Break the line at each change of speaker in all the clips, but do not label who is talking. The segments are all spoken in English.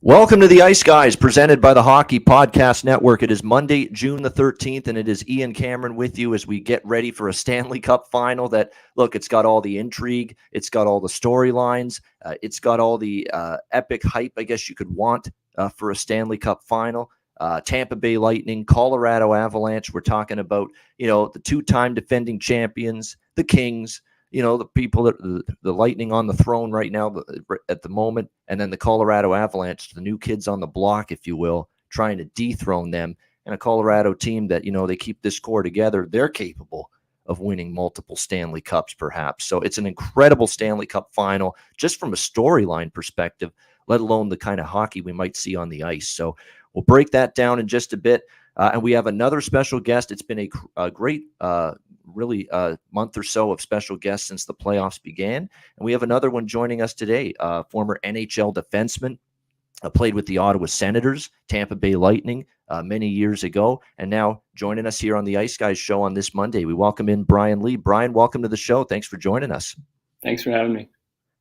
Welcome to the Ice Guys, presented by the Hockey Podcast Network. It is Monday, June the 13th, and it is Ian Cameron with you as we get ready for a Stanley Cup Final that, look, it's got all the intrigue, it's got all the storylines, it's got all the epic hype, I guess you could want for a Stanley Cup Final. Tampa Bay Lightning, Colorado Avalanche. We're talking about, the two-time defending champions, the Kings, the people that the Lightning on the throne right now at the moment, and then the Colorado Avalanche, the new kids on the block, if you will, trying to dethrone them. And a Colorado team that, they keep this core together. They're capable of winning multiple Stanley Cups, perhaps. So it's an incredible Stanley Cup final, just from a storyline perspective, let alone the kind of hockey we might see on the ice. So we'll break that down in just a bit. And we have another special guest. It's been a great really a month or so of special guests since the playoffs began. And we have another one joining us today, former NHL defenseman, played with the Ottawa Senators, Tampa Bay Lightning many years ago, and now joining us here on the Ice Guys show on this Monday. We welcome in Brian Lee. Brian, welcome to the show. Thanks for joining us.
Thanks for having me.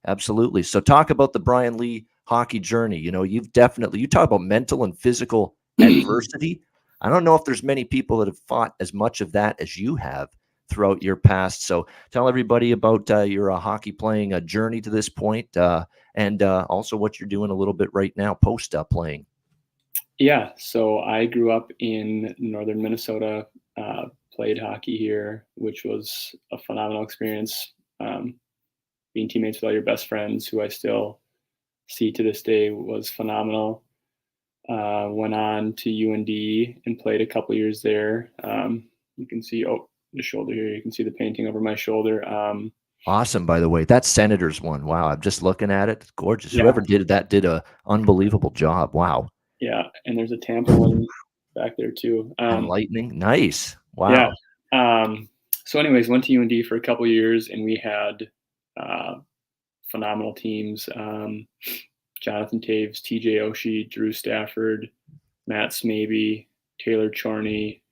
Absolutely. So talk about the Brian Lee hockey journey. You talk about mental and physical adversity. I don't know if there's many people that have fought as much of that as you have throughout your past. So tell everybody about your hockey playing journey to this point, and also what you're doing a little bit right now post playing.
Yeah, so I grew up in northern Minnesota, played hockey here, which was a phenomenal experience. Being teammates with all your best friends, who I still see to this day, was phenomenal. Went on to UND and played a couple years there. You can see the shoulder here. You can see the painting over my shoulder.
Awesome, by the way. That Senators one. Wow, I'm just looking at it. It's gorgeous.
Yeah.
Whoever did that did a unbelievable job. Wow.
Yeah, and there's a Tampa one back there too.
And Lightning. Nice. Wow.
Yeah. So anyways, went to UND for a couple of years, and we had phenomenal teams. Jonathan Taves, TJ Oshie, Drew Stafford, Matt Smaby, Taylor Chorney,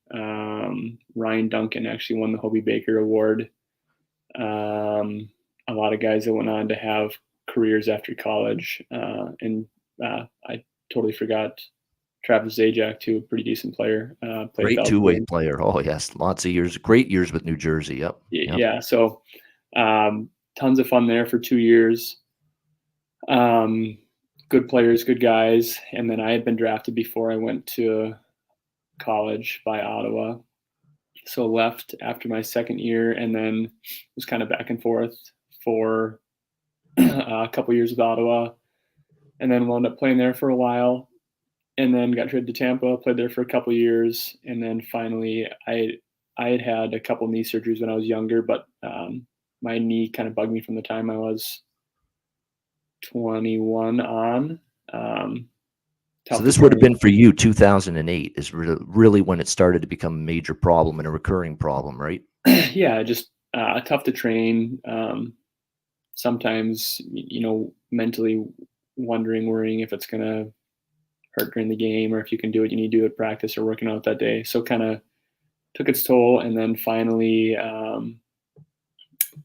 Ryan Duncan actually won the Hobie Baker Award. A lot of guys that went on to have careers after college. And I totally forgot Travis Zajac, too, a pretty decent player.
Great two-way player. Oh, yes. Lots of years. Great years with New Jersey. Yep.
Yeah. So tons of fun there for 2 years. Good players, good guys. And then I had been drafted before I went to college by Ottawa. So left after my second year, and then was kind of back and forth for a couple years with Ottawa, and then wound up playing there for a while, and then got traded to Tampa, played there for a couple years, and then finally I had a couple knee surgeries when I was younger, but my knee kind of bugged me from the time I was 21 on.
So this would have been for you 2008 is really when it started to become a major problem and a recurring problem, right?
Yeah, just tough to train. Sometimes, mentally worrying if it's going to hurt during the game or if you can do what you need to do at practice or working out that day. So kind of took its toll. And then finally,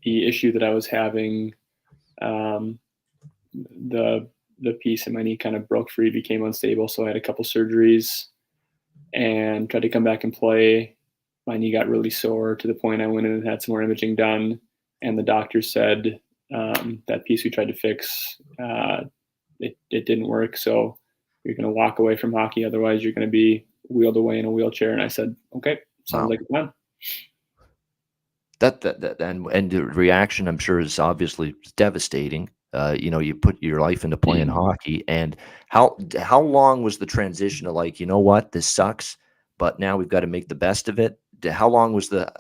the issue that I was having, the piece in my knee kind of broke free, became unstable. So I had a couple surgeries and tried to come back and play. My knee got really sore to the point I went in and had some more imaging done. And the doctor said that piece we tried to fix, it didn't work. So you're going to walk away from hockey. Otherwise, you're going to be wheeled away in a wheelchair. And I said, okay, sounds like a plan.
That and the reaction, I'm sure, is obviously devastating. You put your life into playing hockey, and how long was the transition to like, what, this sucks, but now we've got to make the best of it? How long was the,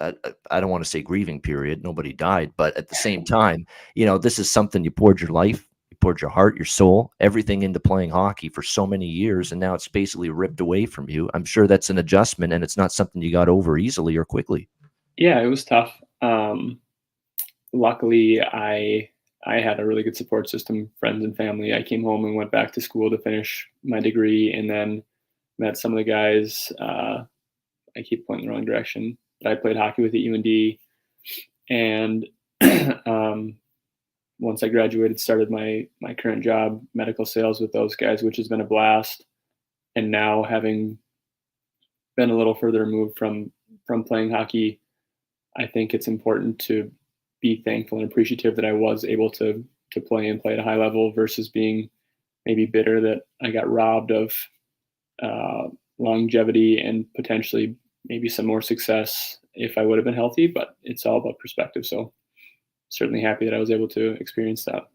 I don't want to say grieving period, nobody died, but at the same time, this is something you poured your life, you poured your heart, your soul, everything into playing hockey for so many years, and now it's basically ripped away from you. I'm sure that's an adjustment, and it's not something you got over easily or quickly.
Yeah, it was tough. Luckily, I I had a really good support system, friends and family. I came home and went back to school to finish my degree, and then met some of the guys. I keep pointing the wrong direction, but I played hockey with at UND, and once I graduated, started my current job, medical sales with those guys, which has been a blast. And now, having been a little further removed from playing hockey, I think it's important to be thankful and appreciative that I was able to play at a high level versus being maybe bitter that I got robbed of longevity and potentially maybe some more success if I would have been healthy. But it's all about perspective. So certainly happy that I was able to experience that.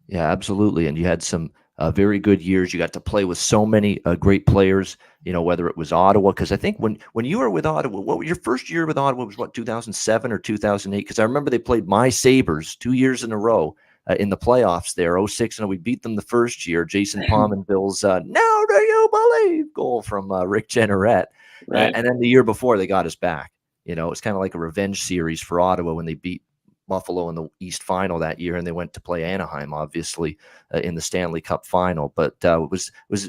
Yeah, absolutely. And you had some very good years. You got to play with so many great players, whether it was Ottawa, because I think when you were with Ottawa, what was your first year with Ottawa was 2007 or 2008? Because I remember they played my Sabres 2 years in a row in the playoffs there, 06, and we beat them the first year. Jason Pominville's "Now do you believe" goal from Rick Jenneret.
Right.
And then the year before, they got us back. It was kind of like a revenge series for Ottawa when they beat Buffalo in the East Final that year, and they went to play Anaheim, obviously, in the Stanley Cup Final. But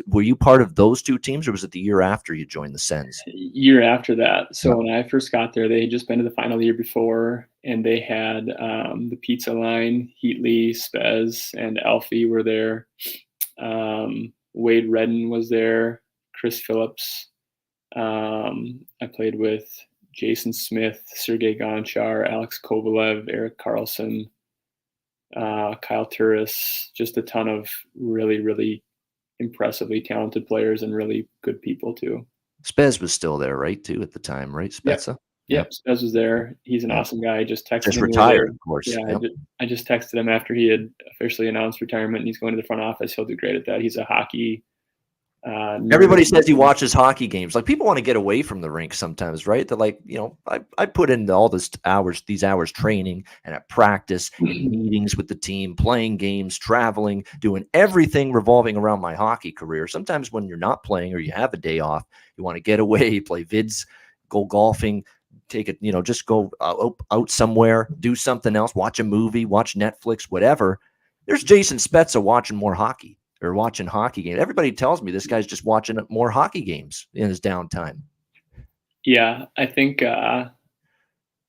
were you part of those two teams, or was it the year after you joined the Sens?
Year after that. So when I first got there, they had just been to the final the year before, and they had the pizza line. Heatley, Spez, and Alfie were there. Wade Redden was there. Chris Phillips. I played with Jason Smith, Sergei Gonchar, Alex Kovalev, Eric Carlson, Kyle Turris, just a ton of really, really impressively talented players and really good people too.
Spez was still there, right, too, at the time, right, Spezza?
Yep, Spez was there. He's an awesome guy. I just texted him.
Retired, of course.
Yeah, I just texted him after he had officially announced retirement, and he's going to the front office. He'll do great at that. He's a hockey
everybody says he watches hockey games. Like, people want to get away from the rink sometimes, right? They're like, I put in all these hours training and at practice and meetings with the team, playing games, traveling, doing everything revolving around my hockey career. Sometimes when you're not playing or you have a day off, you want to get away, play vids, go golfing, take it, just go out somewhere, do something else, watch a movie, watch Netflix, whatever. There's Jason Spezza watching more hockey. Or watching hockey games. Everybody tells me this guy's just watching more hockey games in his downtime.
Yeah, I think a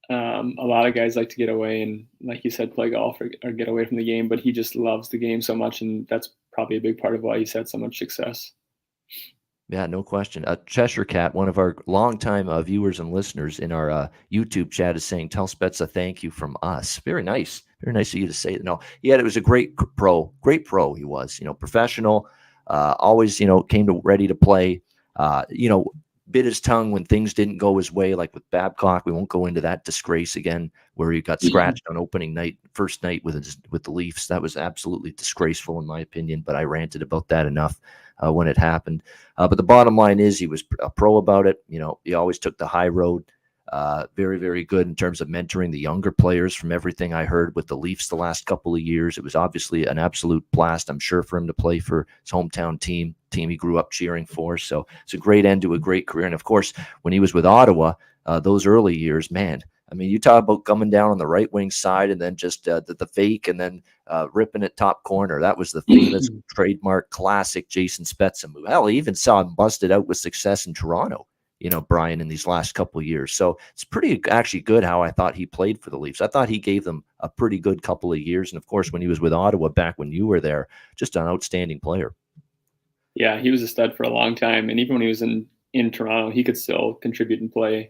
lot of guys like to get away and, like you said, play golf or get away from the game, but he just loves the game so much, and that's probably a big part of why he's had so much success.
Yeah, no question. Cheshire Cat, one of our longtime viewers and listeners in our YouTube chat, is saying, "Tell Spezza thank you from us." Very nice. Very nice of you to say that. No, it was a great pro he was, professional, always, came ready to play, bit his tongue when things didn't go his way, like with Babcock. We won't go into that disgrace again, where he got scratched on opening night, first night with the Leafs. That was absolutely disgraceful in my opinion, but I ranted about that enough when it happened. But the bottom line is he was a pro about it. He always took the high road. Very, very good in terms of mentoring the younger players. From everything I heard with the Leafs the last couple of years, it was obviously an absolute blast, I'm sure, for him to play for his hometown team he grew up cheering for. So it's a great end to a great career. And of course, when he was with Ottawa, those early years, man, I mean, you talk about coming down on the right wing side and then just the fake and then ripping it top corner. That was the famous trademark classic Jason Spezza move. Hell, I even saw him busted out with success in Toronto, Brian, in these last couple of years. So it's pretty actually good how I thought he played for the Leafs. I thought he gave them a pretty good couple of years. And of course, when he was with Ottawa back when you were there, just an outstanding player.
Yeah, he was a stud for a long time. And even when he was in Toronto, he could still contribute and play.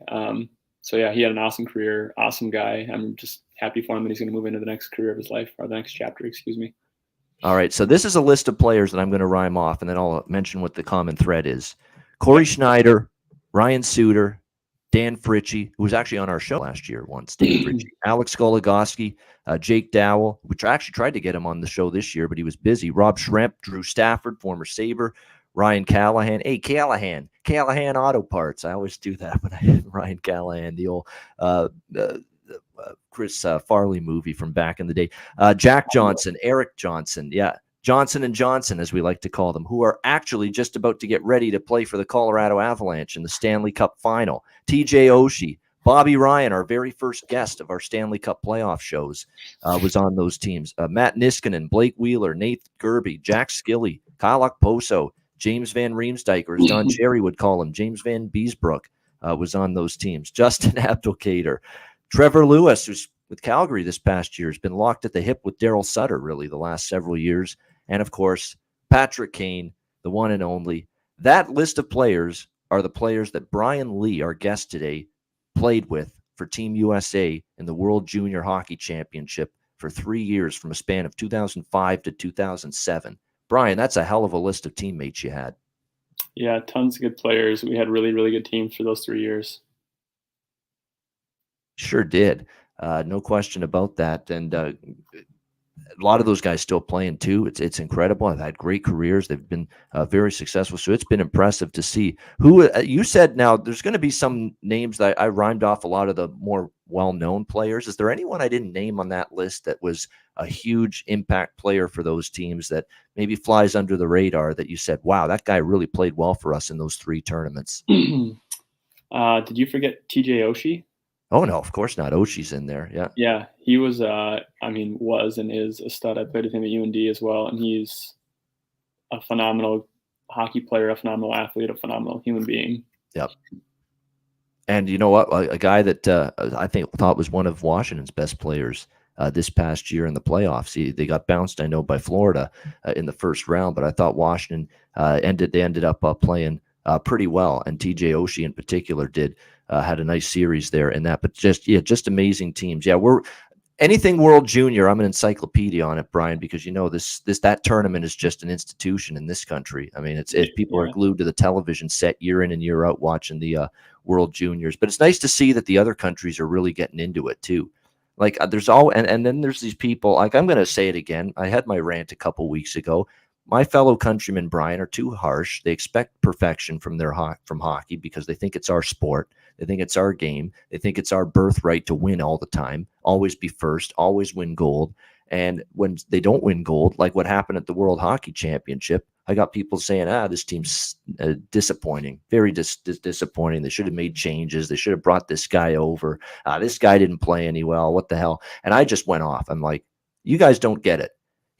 So yeah, he had an awesome career, awesome guy. I'm just happy for him that he's going to move into the next career of his life, or the next chapter, excuse me.
All right. So this is a list of players that I'm going to rhyme off, and then I'll mention what the common thread is. Corey Schneider, Ryan Suter, Dan Fritchie, who was actually on our show last year once, Dan Fritchie, Alex Goligoski, Jake Dowell, which I actually tried to get him on the show this year, but he was busy. Rob Schremp, Drew Stafford, former Sabre, Ryan Callahan. Hey, Callahan Auto Parts. I always do that when I hit Ryan Callahan, the old Chris Farley movie from back in the day. Jack Johnson, Eric Johnson. Yeah. Johnson and Johnson, as we like to call them, who are actually just about to get ready to play for the Colorado Avalanche in the Stanley Cup Final. TJ Oshie, Bobby Ryan, our very first guest of our Stanley Cup playoff shows, was on those teams. Matt Niskanen, Blake Wheeler, Nate Gerby, Jack Skilly, Kyle Okposo, James Van Riemsdyk, or as Don Cherry would call him, James Van Beesbrook, was on those teams. Justin Abdelkader, Trevor Lewis, who's with Calgary this past year, has been locked at the hip with Daryl Sutter really the last several years. And, of course, Patrick Kane, the one and only. That list of players are the players that Brian Lee, our guest today, played with for Team USA in the World Junior Hockey Championship for 3 years from a span of 2005 to 2007. Brian, that's a hell of a list of teammates you had.
Yeah, tons of good players. We had really, really good teams for those 3 years.
Sure did. No question about that. And a lot of those guys still playing too. It's incredible. I've had great careers. They've been very successful. So it's been impressive to see. Who you said now there's going to be some names that I rhymed off a lot of the more well-known players. Is there anyone I didn't name on that list that was a huge impact player for those teams that maybe flies under the radar that you said, wow, that guy really played well for us in those 3 tournaments?
Did you forget TJ Oshie?
Oh, no, of course not. Oshie's in there. Yeah.
Yeah, he was, was and is a stud. I played with him at UND as well, and he's a phenomenal hockey player, a phenomenal athlete, a phenomenal human being.
Yep. And you know what? A guy that I thought was one of Washington's best players this past year in the playoffs. They got bounced, I know, by Florida in the first round, but I thought Washington ended up playing pretty well, and TJ Oshie in particular had a nice series there in that. But just amazing teams. Yeah, anything World Junior, I'm an encyclopedia on it, Brian, because that tournament is just an institution in this country. I mean, people are glued to the television set year in and year out watching the World Juniors. But it's nice to see that the other countries are really getting into it too. Like there's and then there's these people, like I'm going to say it again. I had my rant a couple weeks ago. My fellow countrymen, Brian, are too harsh. They expect perfection from hockey because they think it's our sport. They think it's our game. They think it's our birthright to win all the time, always be first, always win gold. And when they don't win gold, like what happened at the World Hockey Championship, I got people saying, this team's disappointing, very disappointing. They should have made changes. They should have brought this guy over. This guy didn't play any well. What the hell? And I just went off. I'm like, you guys don't get it.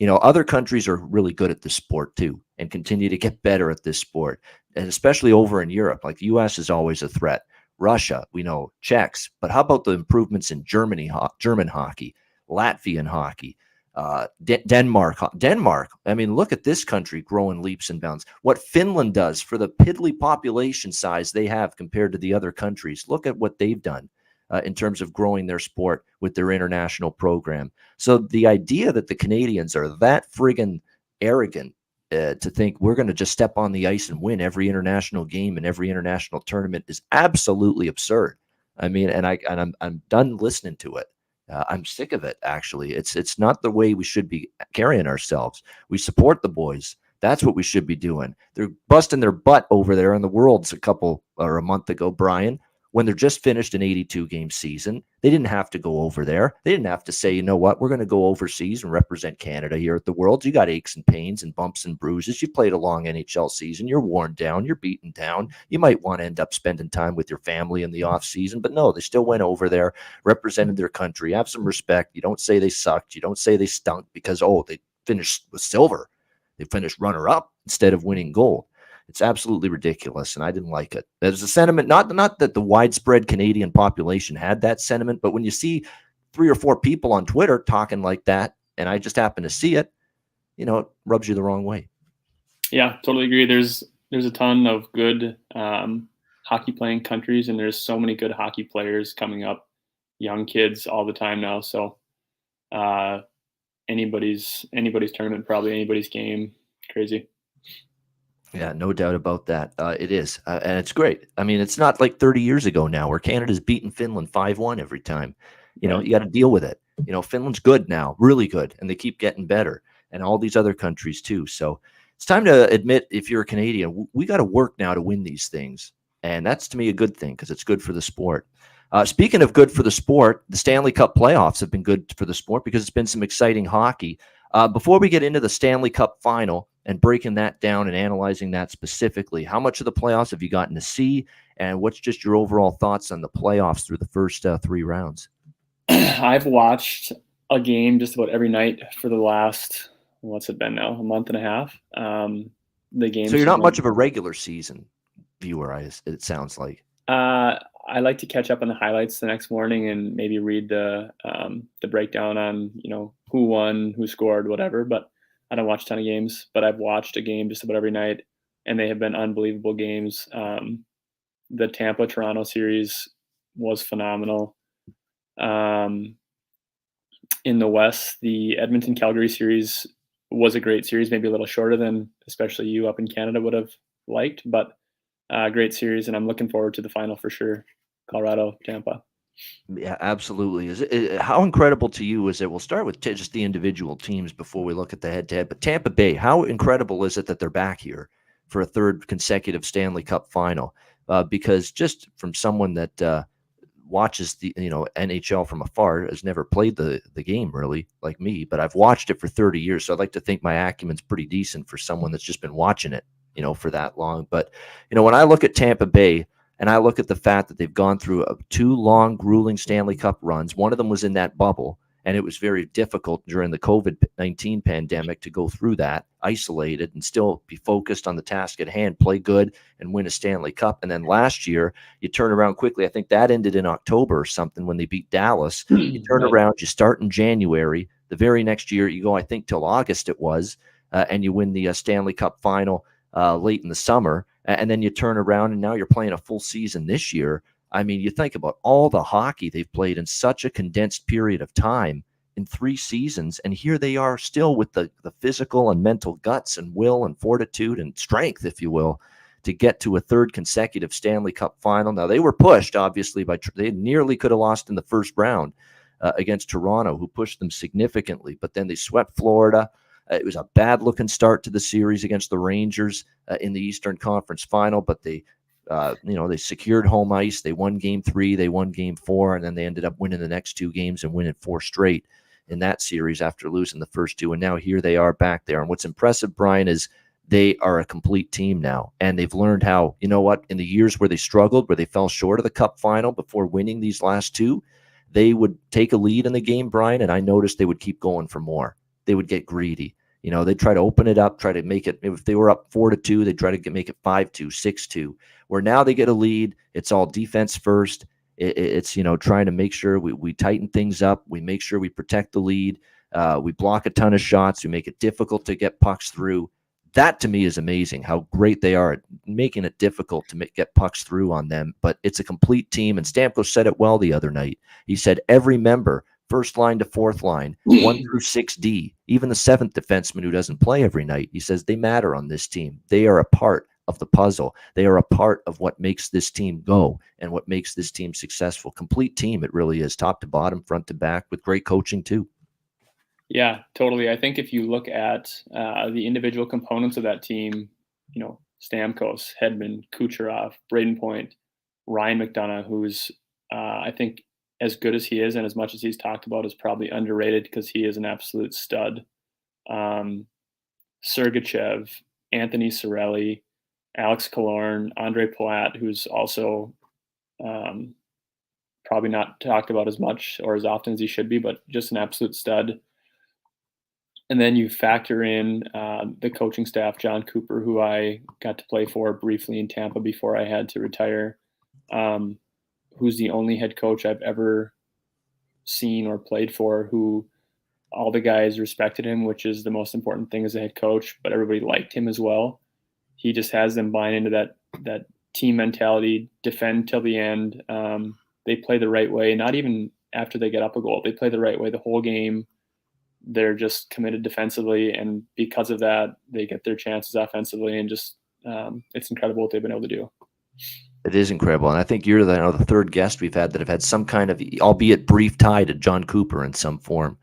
Other countries are really good at this sport too and continue to get better at this sport, and especially over in Europe. Like the U.S. is always a threat. Russia, we know, Czechs. But how about the improvements in German hockey, Latvian hockey, Denmark? I mean, look at this country growing leaps and bounds. What Finland does for the piddly population size they have compared to the other countries. Look at what they've done. In terms of growing their sport with their international program. So the idea that the Canadians are that friggin' arrogant to think we're going to just step on the ice and win every international game and every international tournament is absolutely absurd. I mean, I'm done listening to it. I'm sick of it, actually. It's not the way we should be carrying ourselves. We support the boys. That's what we should be doing. They're busting their butt over there in the Worlds a month ago, Brian. When they're just finished an 82-game season, they didn't have to go over there. They didn't have to say, you know what, we're going to go overseas and represent Canada here at the Worlds. You got aches and pains and bumps and bruises. You played a long NHL season. You're worn down. You're beaten down. You might want to end up spending time with your family in the off season, but no, they still went over there, represented their country. Have some respect. You don't say they sucked. You don't say they stunk because, they finished with silver. They finished runner-up instead of winning gold. It's absolutely ridiculous, and I didn't like it. There's a sentiment, not that the widespread Canadian population had that sentiment, but when you see 3 or 4 people on Twitter talking like that, and I just happen to see it, it rubs you the wrong way.
Yeah, totally agree. There's a ton of good hockey playing countries, and there's so many good hockey players coming up, young kids all the time now. So anybody's tournament, probably anybody's game. Crazy.
Yeah, no doubt about that. It is. And it's great. I mean, it's not like 30 years ago now where Canada's beating Finland 5-1 every time. You got to deal with it. Finland's good now, really good, and they keep getting better, and all these other countries too. So it's time to admit, if you're a Canadian, we got to work now to win these things. And that's, to me, a good thing because it's good for the sport. Speaking of good for the sport, the Stanley Cup playoffs have been good for the sport because it's been some exciting hockey. Before we get into the Stanley Cup Final, and breaking that down and analyzing that specifically. How much of the playoffs have you gotten to see, and what's just your overall thoughts on the playoffs through the first 3 rounds?
I've watched a game just about every night for the last, what's it been now, a month and a half. The games.
So you're not much of a regular season viewer, it sounds like.
I like to catch up on the highlights the next morning and maybe read the breakdown on, who won, who scored, whatever. But I don't watch a ton of games. But I've watched a game just about every night, and they have been unbelievable games. The Tampa-Toronto series was phenomenal. In the West, the Edmonton-Calgary series was a great series, maybe a little shorter than especially you up in Canada would have liked, but great series, and I'm looking forward to the final for sure. Colorado, Tampa.
Yeah, absolutely. How incredible to you is it? We'll start with just the individual teams before we look at the head-to-head. But Tampa Bay, how incredible is it that they're back here for a third consecutive Stanley Cup final? Because just from someone that watches the NHL from afar, has never played the game really like me, but I've watched it for 30 years. So I'd like to think my acumen's pretty decent for someone that's just been watching it, for that long. But when I look at Tampa Bay and I look at the fact that they've gone through 2 long, grueling Stanley Cup runs, one of them was in that bubble, and it was very difficult during the COVID-19 pandemic to go through that, isolated, and still be focused on the task at hand, play good, and win a Stanley Cup. And then last year, you turn around quickly. I think that ended in October or something when they beat Dallas. You turn around, you start in January. The very next year, you go, I think, till August it was, and you win the Stanley Cup final late in the summer. And then you turn around, and now you're playing a full season this year. I mean, you think about all the hockey they've played in such a condensed period of time in 3 seasons, and here they are still with the physical and mental guts and will and fortitude and strength, if you will, to get to a third consecutive Stanley Cup final. Now, they were pushed, obviously, they nearly could have lost in the first round against Toronto, who pushed them significantly, but then they swept Florida. It was a bad-looking start to the series against the Rangers in the Eastern Conference Final, but they secured home ice. They won Game 3, they won Game 4, and then they ended up winning the next 2 games and winning 4 straight in that series after losing the first 2. And now here they are back there. And what's impressive, Brian, is they are a complete team now, and they've learned how, in the years where they struggled, where they fell short of the Cup final before winning these last 2, they would take a lead in the game, Brian, and I noticed they would keep going for more. They would get greedy. They'd try to open it up, try to make it, if they were up 4-2, they'd try to make it 5-2, 6-2, where now they get a lead. It's all defense first. It's trying to make sure we tighten things up. We make sure we protect the lead. We block a ton of shots. We make it difficult to get pucks through. That, to me, is amazing, how great they are at making it difficult to get pucks through on them. But it's a complete team, and Stamkos said it well the other night. He said every member, first line to fourth line, 1 through 6D, even the 7th defenseman who doesn't play every night, he says they matter on this team. They are a part of the puzzle. They are a part of what makes this team go and what makes this team successful. Complete team, it really is, top to bottom, front to back, with great coaching too.
Yeah, totally. I think if you look at the individual components of that team, Stamkos, Hedman, Kucherov, Braden Point, Ryan McDonough, who's I think as good as he is and as much as he's talked about is probably underrated because he is an absolute stud. Sergachev, Anthony Cirelli, Alex Killorn, Andre Palat, who's also probably not talked about as much or as often as he should be, but just an absolute stud. And then you factor in the coaching staff, John Cooper, who I got to play for briefly in Tampa before I had to retire, who's the only head coach I've ever seen or played for who all the guys respected him, which is the most important thing as a head coach, but everybody liked him as well. He just has them buying into that team mentality, defend till the end. They play the right way, not even after they get up a goal. They play the right way the whole game. They're just committed defensively, and because of that, they get their chances offensively, and just it's incredible what they've been able to do.
It is incredible, and I think you're the third guest we've had that have had some kind of, albeit brief, tie to John Cooper in some form.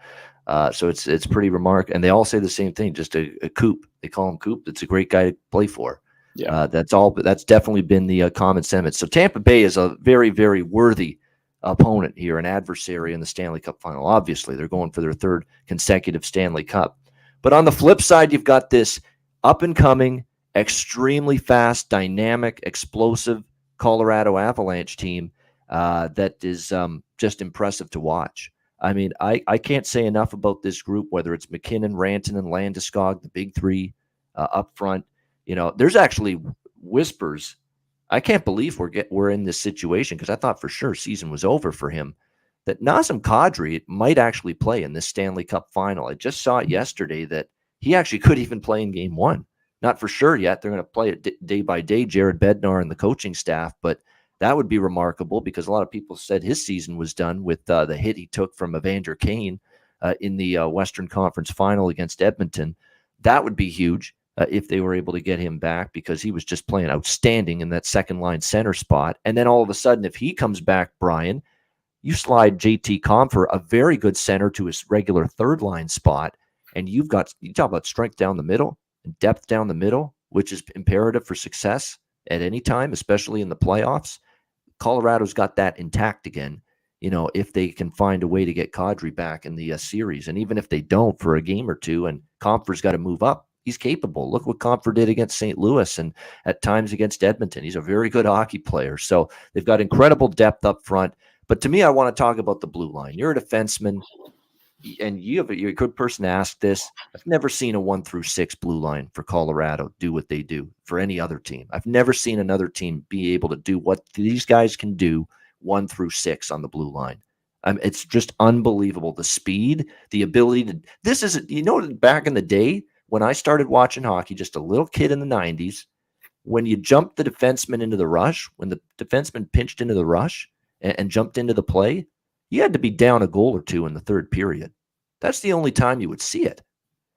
So it's pretty remarkable, and they all say the same thing. Just a Coop. They call him Coop. It's a great guy to play for.
Yeah,
that's all. But that's definitely been the common sentiment. So Tampa Bay is a very, very worthy opponent here, an adversary in the Stanley Cup final. Obviously, they're going for their third consecutive Stanley Cup. But on the flip side, you've got this up and coming, extremely fast, dynamic, explosive Colorado Avalanche team that is just impressive to watch. I mean, I can't say enough about this group, whether it's McKinnon, Rantanen, Landeskog, the big three up front. There's actually whispers. I can't believe we're in this situation, because I thought for sure season was over for him, that Nazem Kadri might actually play in this Stanley Cup Final. I just saw it yesterday that he actually could even play in Game 1. Not for sure yet. They're going to play it day by day, Jared Bednar and the coaching staff, but that would be remarkable, because a lot of people said his season was done with the hit he took from Evander Kane in the Western Conference Final against Edmonton. That would be huge if they were able to get him back, because he was just playing outstanding in that second-line center spot. And then all of a sudden, if he comes back, Brian, you slide JT Compher, a very good center, to his regular third-line spot, and you talk about strength down the middle and depth down the middle, which is imperative for success at any time, especially in the playoffs. Colorado's got that intact again, if they can find a way to get Kadri back in the series. And even if they don't for a game or two, and Compher's got to move up, he's capable. Look what Compher did against St. Louis and at times against Edmonton. He's a very good hockey player. So they've got incredible depth up front. But to me, I want to talk about the blue line. You're a defenseman, and you're a good person to ask this. I've never seen a 1-6 blue line for Colorado do what they do for any other team. I've never seen another team be able to do what these guys can do 1-6 on the blue line. It's just unbelievable. The speed, the ability to. This is, back in the day when I started watching hockey, just a little kid in the 90s, when you jumped the defenseman into the rush, when the defenseman pinched into the rush and jumped into the play, you had to be down a goal or two in the third period. That's the only time you would see it.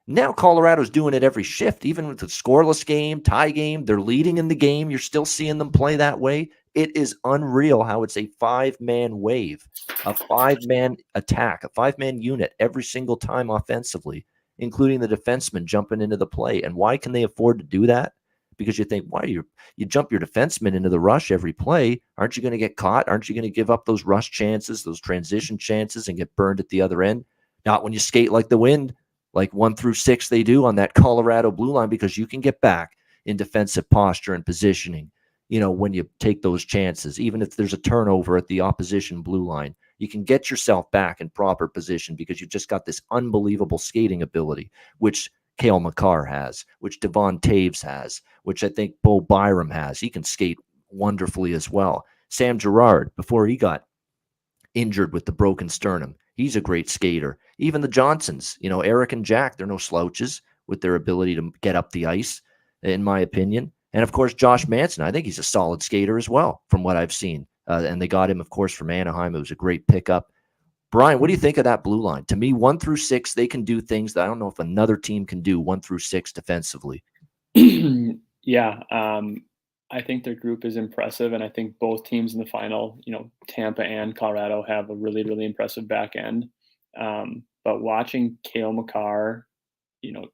Now Colorado's doing it every shift, even with the scoreless game, tie game. They're leading in the game. You're still seeing them play that way. It is unreal how it's a 5-man wave, a 5-man attack, a 5-man unit every single time offensively, including the defenseman jumping into the play. And why can they afford to do that? Because you think, why you jump your defenseman into the rush every play? Aren't you going to get caught? Aren't you going to give up those rush chances, those transition chances, and get burned at the other end? Not when you skate like the wind, like 1-6 they do on that Colorado blue line, because you can get back in defensive posture and positioning, when you take those chances. Even if there's a turnover at the opposition blue line, you can get yourself back in proper position, because you've just got this unbelievable skating ability, which Cale Makar has, which Devon Taves has, which I think Bo Byram has. He can skate wonderfully as well. Sam Girard, before he got injured with the broken sternum, he's a great skater. Even the Johnsons, Eric and Jack, they're no slouches with their ability to get up the ice, in my opinion. And of course, Josh Manson, I think he's a solid skater as well, from what I've seen. And they got him, of course, from Anaheim. It was a great pickup. Brian, what do you think of that blue line? To me, 1-6, they can do things that I don't know if another team can do 1-6 defensively.
Yeah, I think their group is impressive, and I think both teams in the final, Tampa and Colorado, have a really, really impressive back end. But watching Cale Makar,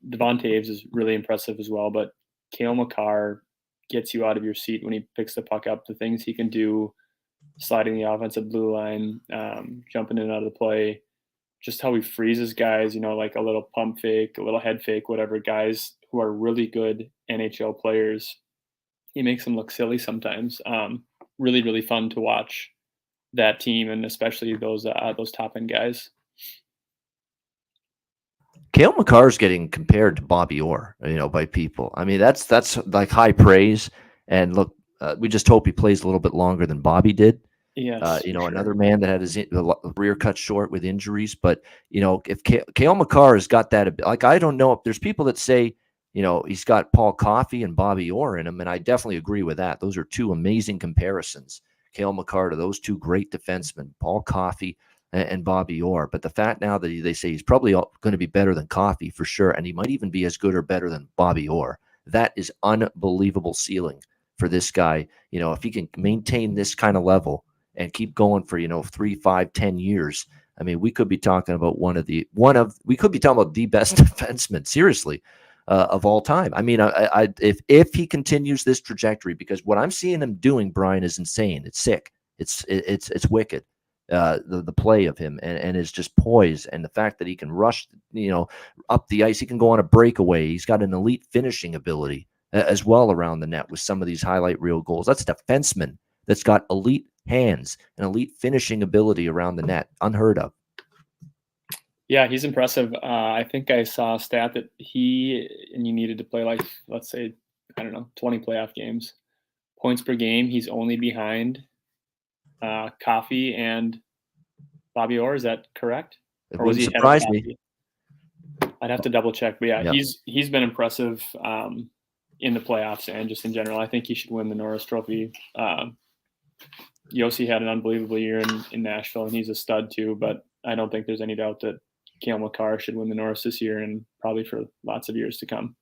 Devon Taves is really impressive as well, but Cale Makar gets you out of your seat when he picks the puck up. The things he can do, sliding the offensive blue line, jumping in and out of the play, just how he freezes guys, like a little pump fake, a little head fake, whatever, guys who are really good NHL players. He makes them look silly sometimes. Really, really fun to watch that team, and especially those top end guys.
Cale Makar is getting compared to Bobby Orr, by people. I mean, that's like high praise. And look, we just hope he plays a little bit longer than Bobby did.
Yes,
another man that had his career cut short with injuries. But, if Cale Makar has got that, like, I don't know if there's people that say, he's got Paul Coffey and Bobby Orr in him. And I definitely agree with that. Those are two amazing comparisons. Cale Makar to those two great defensemen, Paul Coffey and Bobby Orr. But the fact now that they say he's probably going to be better than Coffey for sure, and he might even be as good or better than Bobby Orr, that is unbelievable ceiling for this guy. If he can maintain this kind of level and keep going for 3, 5, 10 years, I mean, we could be talking about we could be talking about the best defenseman, seriously, of all time. I mean, if he continues this trajectory, because what I'm seeing him doing, Brian, is insane. It's sick. It's wicked. the play of him and is just poised, and the fact that he can rush, up the ice. He can go on a breakaway. He's got an elite finishing ability as well around the net with some of these highlight reel goals. That's a defenseman that's got elite hands and elite finishing ability around the net. Unheard of.
Yeah, he's impressive. I think I saw a stat that you needed to play like, let's say, 20 playoff games. Points per game, he's only behind Coffey and Bobby Orr. Is that correct?
It wouldn't surprise me.
I'd have to double check, but yeah,
Yep.
he's been impressive in the playoffs and just in general. I think he should win the Norris Trophy. Yossi had an unbelievable year in Nashville, and he's a stud too. But I don't think there's any doubt that Cale Makar should win the Norris this year and probably for lots of years to come.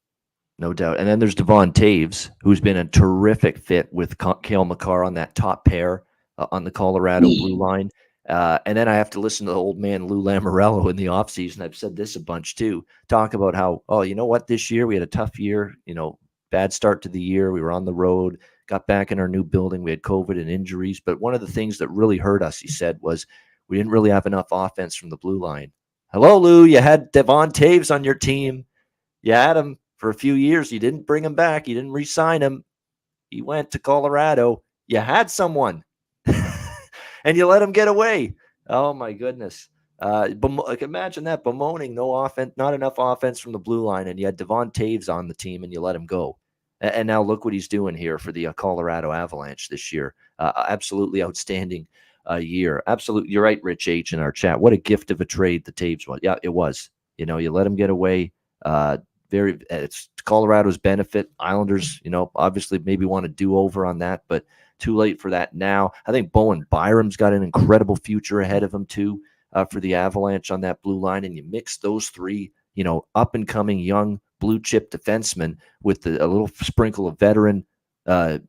No doubt.
And then there's Devon Taves, who's been a terrific fit with Cale Makar on that top pair on the Colorado blue line. And then I have to listen to the old man Lou Lamoriello in the offseason. I've said this a bunch too. Talk about how, you know what, this year we had a tough year, bad start to the year. We were on the road, got back in our new building. We had COVID and injuries. But one of the things that really hurt us, he said, was we didn't really have enough offense from the blue line. Hello, Lou. You had Devon Taves on your team. You had him for a few years. You didn't bring him back. You didn't re-sign him. He went to Colorado. You had someone. And you let him get away. Oh, my goodness. Imagine that, bemoaning no offense, not enough offense from the blue line, and you had Devon Taves on the team, and you let him go. And now look what he's doing here for the Colorado Avalanche this year. Absolutely outstanding year. Absolutely. You're right, Rich H. in our chat. What a gift of a trade the Taves was. Yeah, it was. You let him get away. It's Colorado's benefit. Islanders, obviously maybe want to do over on that, but too late for that now. I think Bowen Byram's got an incredible future ahead of him too for the Avalanche on that blue line. And you mix those three, up and coming young blue chip defensemen with a little sprinkle of veteran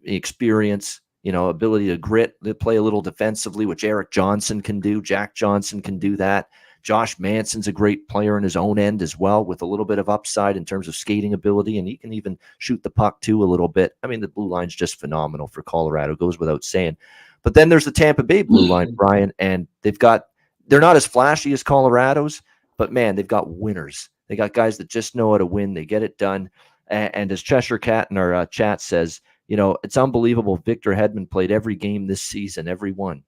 experience, ability to grit, to play a little defensively, which Eric Johnson can do. Jack Johnson can do that. Josh Manson's a great player in his own end as well, with a little bit of upside in terms of skating ability, and he can even shoot the puck too a little bit. I mean, the blue line's just phenomenal for Colorado, goes without saying. But then there's the Tampa Bay blue line, Brian, and they're not as flashy as Colorado's, but man, they've got winners. They got guys that just know how to win. They get it done. And as Cheshire Cat in our chat says, it's unbelievable. Victor Hedman played every game this season, every one.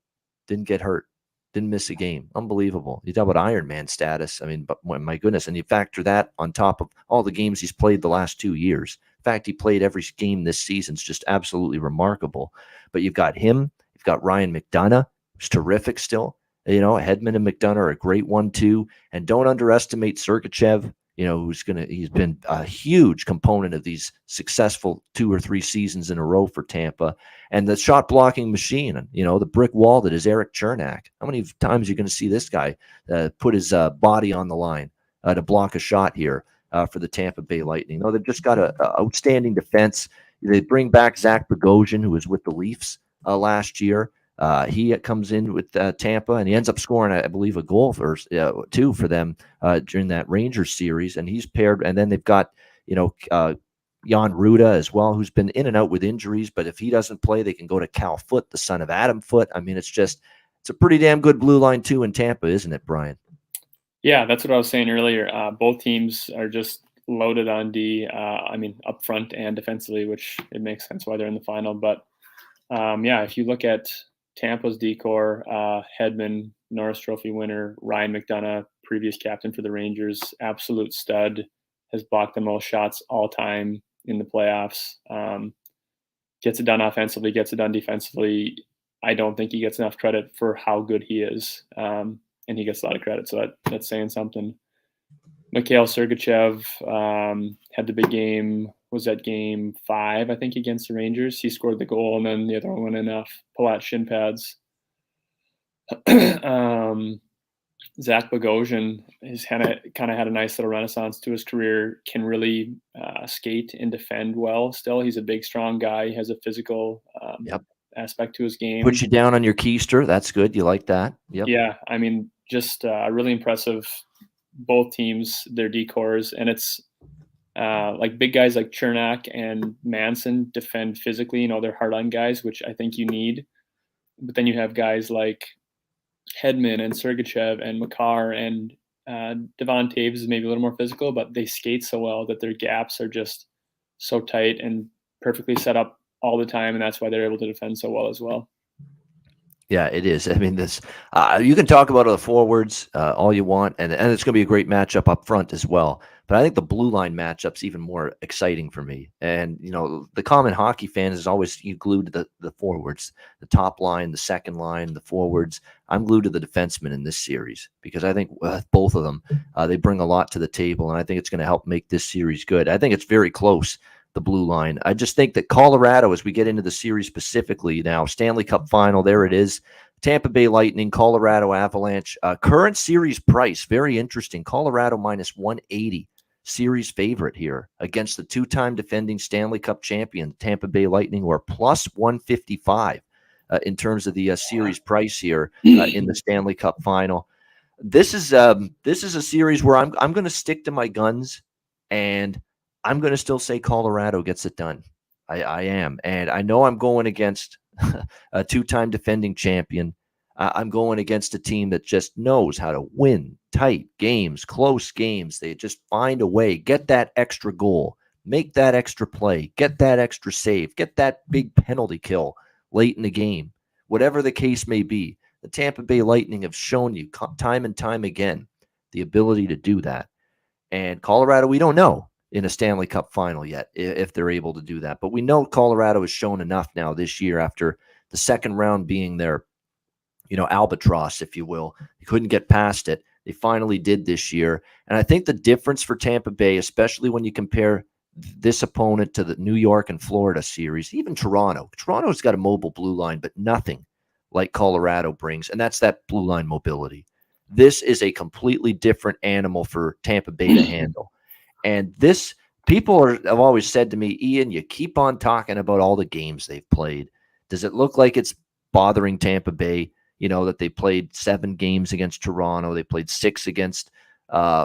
Didn't get hurt. Didn't miss a game. Unbelievable. You talk about Iron Man status. I mean, but my goodness. And you factor that on top of all the games he's played the last 2 years. In fact, he played every game this season. It's just absolutely remarkable. But you've got him. You've got Ryan McDonough, who's terrific still. Hedman and McDonough are a great 1-2. And don't underestimate Sergachev, he's been a huge component of these successful 2 or 3 seasons in a row for Tampa. And the shot blocking machine, the brick wall that is Eric Chernak. How many times are you going to see this guy put his body on the line to block a shot here for the Tampa Bay Lightning? No, they've just got an outstanding defense. They bring back Zach Bogosian, who was with the Leafs last year. He comes in with Tampa, and he ends up scoring, I believe, a goal or 2 for them during that Rangers series. And he's paired, and then they've got, Jan Ruda as well, who's been in and out with injuries. But if he doesn't play, they can go to Cal Foote, the son of Adam Foote. I mean, it's a pretty damn good blue line too in Tampa, isn't it, Brian?
Yeah, that's what I was saying earlier. Both teams are just loaded on D. Up front and defensively, which it makes sense why they're in the final. But if you look at Tampa's decor, Hedman, Norris Trophy winner, Ryan McDonough, previous captain for the Rangers, absolute stud, has blocked the most shots all time in the playoffs. Gets it done offensively, gets it done defensively. I don't think he gets enough credit for how good he is, and he gets a lot of credit, so that's saying something. Mikhail Sergachev had the big game. Was that game 5, I think, against the Rangers? He scored the goal, and then the other one went in off Palat shin pads. Zach Bogosian has kind of had a nice little renaissance to his career, can really skate and defend well still. He's a big, strong guy. He has a physical aspect to his game.
Put you down on your keister. That's good. You like that? Yep.
Yeah, just really impressive. Both teams, their decors, and it's like big guys like Chernak and Manson defend physically. They're hard on guys, which I think you need. But then you have guys like Hedman and Sergachev and Makar and Devon Taves is maybe a little more physical, but they skate so well that their gaps are just so tight and perfectly set up all the time, and that's why they're able to defend so well as well.
Yeah, it is. I mean, this you can talk about the forwards all you want, and it's going to be a great matchup up front as well. But I think the blue line matchup's even more exciting for me. And the common hockey fan is always glued to the forwards, the top line, the second line, the forwards. I'm glued to the defensemen in this series because I think both of them they bring a lot to the table, and I think it's going to help make this series good. I think it's very close. The blue line. I just think that Colorado, as we get into the series specifically now, Stanley Cup Final, there it is. Tampa Bay Lightning, Colorado Avalanche. Current series price, very interesting. Colorado minus 180, series favorite here against the two-time defending Stanley Cup champion, Tampa Bay Lightning, or plus 155 in terms of the series price here in the Stanley Cup Final. This is a series where I'm going to stick to my guns, and I'm going to still say Colorado gets it done. I am. And I know I'm going against a two-time defending champion. I'm going against a team that just knows how to win tight games, close games. They just find a way, get that extra goal, make that extra play, get that extra save, get that big penalty kill late in the game. Whatever the case may be, the Tampa Bay Lightning have shown you time and time again the ability to do that. And Colorado, we don't know in a Stanley Cup Final yet if they're able to do that. But we know Colorado has shown enough now this year after the second round being their, albatross, if you will. They couldn't get past it. They finally did this year. And I think the difference for Tampa Bay, especially when you compare this opponent to the New York and Florida series, even Toronto. Toronto's got a mobile blue line, but nothing like Colorado brings, and that's that blue line mobility. This is a completely different animal for Tampa Bay to handle. And this, people have always said to me, Ian, you keep on talking about all the games they've played. Does it look like it's bothering Tampa Bay, that they played 7 games against Toronto? They played 6 against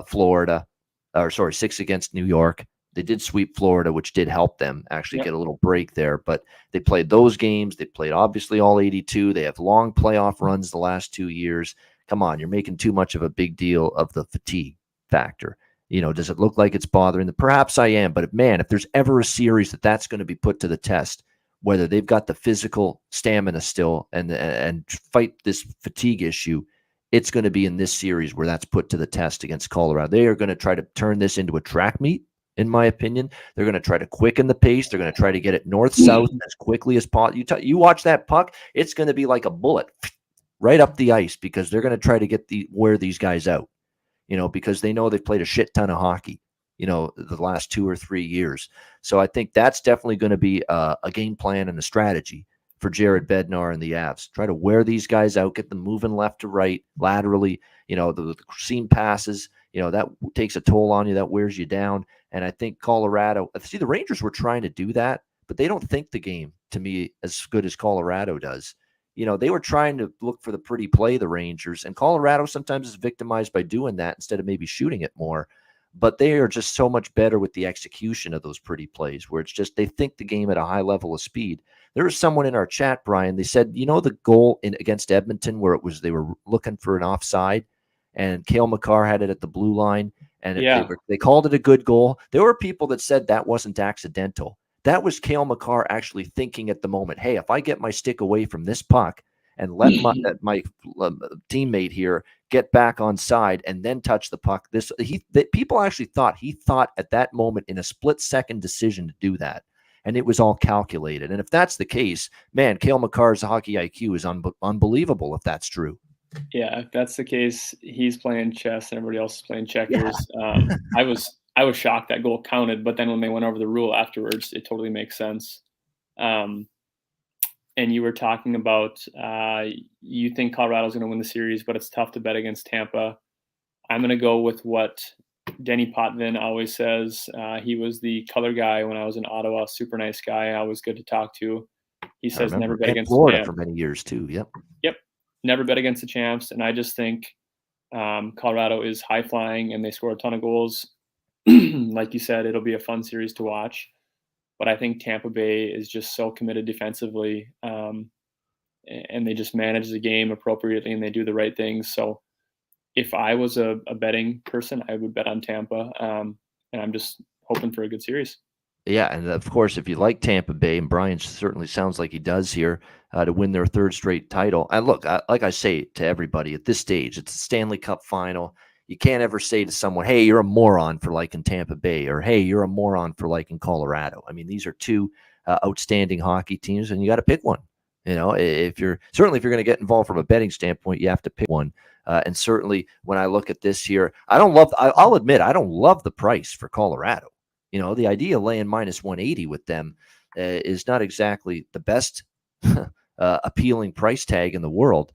Florida, 6 against New York. They did sweep Florida, which did help them actually get a little break there. But they played those games. They played obviously all 82. They have long playoff runs the last 2 years. Come on, you're making too much of a big deal of the fatigue factor. Does it look like it's bothering them? Perhaps I am. But man, if there's ever a series that's going to be put to the test, whether they've got the physical stamina still and fight this fatigue issue, it's going to be in this series where that's put to the test against Colorado. They are going to try to turn this into a track meet. In my opinion, they're going to try to quicken the pace. They're going to try to get it north-south as quickly as possible. You watch that puck, it's going to be like a bullet right up the ice because they're going to try to wear these guys out, because they know they've played a shit ton of hockey, the last 2 or 3 years. So I think that's definitely going to be a game plan and a strategy for Jared Bednar and the Avs. Try to wear these guys out, get them moving left to right, laterally, the seam passes, that takes a toll on you, that wears you down. And I think Colorado, the Rangers were trying to do that, but they don't think the game, to me, as good as Colorado does. They were trying to look for the pretty play, the Rangers, and Colorado sometimes is victimized by doing that instead of maybe shooting it more. But they are just so much better with the execution of those pretty plays where it's just they think the game at a high level of speed. There was someone in our chat, Brian, they said, the goal against Edmonton where they were looking for an offside and Cale Makar had it at the blue line and they called it a good goal. There were people that said that wasn't accidental. That was Cale Makar actually thinking at the moment, hey, if I get my stick away from this puck and let my teammate here get back on side and then touch the puck, people actually thought he thought at that moment in a split-second decision to do that. And it was all calculated. And if that's the case, man, Cale Makar's hockey IQ is unbelievable if that's true.
Yeah, if that's the case, he's playing chess and everybody else is playing checkers. Yeah. I was shocked that goal counted, but then when they went over the rule afterwards, it totally makes sense. And you were talking about you think Colorado's going to win the series, but it's tough to bet against Tampa. I'm going to go with what Denny Potvin always says. He was the color guy when I was in Ottawa. Super nice guy, always good to talk to. He says never bet against
Florida for many years too. Yep.
Never bet against the champs. And I just think Colorado is high flying and they score a ton of goals. Like you said, it'll be a fun series to watch. But I think Tampa Bay is just so committed defensively and they just manage the game appropriately and they do the right things. So if I was a betting person, I would bet on Tampa. And I'm just hoping for a good series.
Yeah, and of course, if you like Tampa Bay, and Brian certainly sounds like he does here, to win their third straight title. And look, like I say to everybody at this stage, it's a Stanley Cup final. You can't ever say to someone, hey, you're a moron for liking Tampa Bay, or hey, you're a moron for liking Colorado. I mean, these are two outstanding hockey teams, and you got to pick one. If you're going to get involved from a betting standpoint, you have to pick one. And certainly when I look at this here, I'll admit, I don't love the price for Colorado. The idea of laying minus 180 with them is not exactly the best appealing price tag in the world.